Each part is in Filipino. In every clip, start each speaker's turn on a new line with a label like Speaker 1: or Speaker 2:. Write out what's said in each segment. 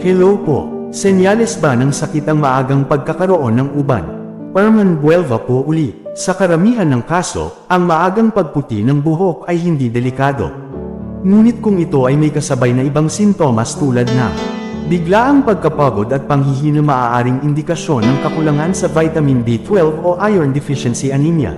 Speaker 1: Hello po, senyales ba ng sakit ang maagang pagkakaroon ng uban? Herman Buelva po uli. Sa karamihan ng kaso, ang maagang pagputi ng buhok ay hindi delikado. Ngunit kung ito ay may kasabay na ibang sintomas tulad ng biglaang pagkapagod at panghihina, maaaring indikasyon ng kakulangan sa vitamin B12 o iron deficiency anemia.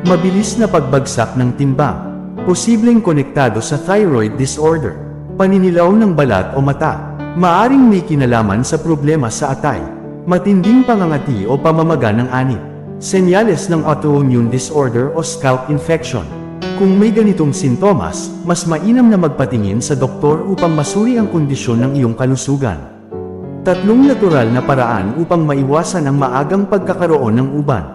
Speaker 1: Mabilis na pagbagsak ng timbang, posibleng konektado sa thyroid disorder, paninilaw ng balat o mata, maaring may kinalaman sa problema sa atay, matinding pangangati o pamamaga ng anit, senyales ng autoimmune disorder o scalp infection. Kung may ganitong sintomas, mas mainam na magpatingin sa doktor upang masuri ang kondisyon ng iyong kalusugan. 3 natural na paraan upang maiwasan ang maagang pagkakaroon ng uban.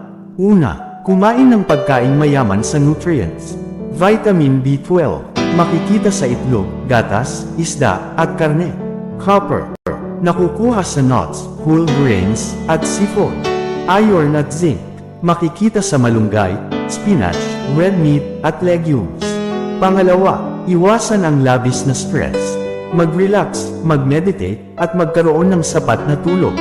Speaker 1: Una, kumain ng pagkaing mayaman sa nutrients. Vitamin B12, makikita sa itlog, gatas, isda, at karne. Copper, nakukuha sa nuts, whole grains, at seafood. Iron at zinc, makikita sa malunggay, spinach, red meat, at legumes. Pangalawa, iwasan ang labis na stress. Mag-relax, mag-meditate, at magkaroon ng sapat na tulog.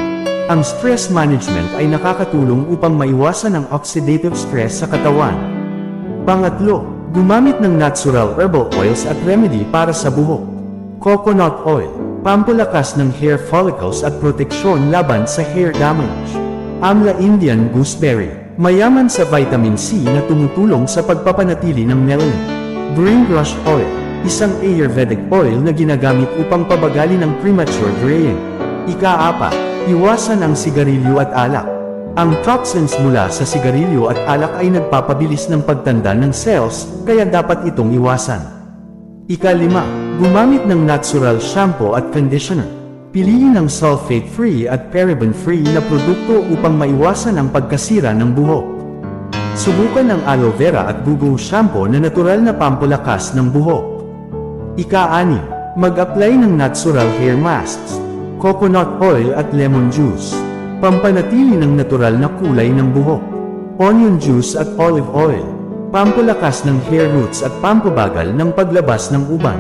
Speaker 1: Ang stress management ay nakakatulong upang maiwasan ang oxidative stress sa katawan. Pangatlo, gumamit ng natural herbal oils at remedy para sa buhok. Coconut oil, pampalakas ng hair follicles at proteksyon laban sa hair damage. Amla Indian gooseberry, mayaman sa vitamin C na tumutulong sa pagpapanatili ng melanin. Bringebrush oil, isang Ayurvedic oil na ginagamit upang pabagalin ang premature graying. Ika-4, iwasan ang sigarilyo at alak. Ang toxins mula sa sigarilyo at alak ay nagpapabilis ng pagtanda ng cells, kaya dapat itong iwasan. Ika-5, gumamit ng natural shampoo at conditioner. Piliin ang sulfate-free at paraben-free na produkto upang maiwasan ang pagkasira ng buhok. Subukan ang aloe vera at gugo shampoo na natural na pampalakas ng buhok. Ika-6, mag-apply ng natural hair masks. Coconut oil at lemon juice, pampanatili ng natural na kulay ng buhok. Onion juice at olive oil, pampalakas ng hair roots at pampabagal ng paglabas ng uban.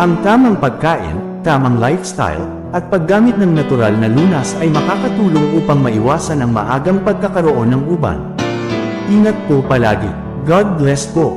Speaker 1: Ang tamang pagkain, tamang lifestyle, at paggamit ng natural na lunas ay makakatulong upang maiwasan ang maagang pagkakaroon ng uban. Ingat po palagi. God bless po.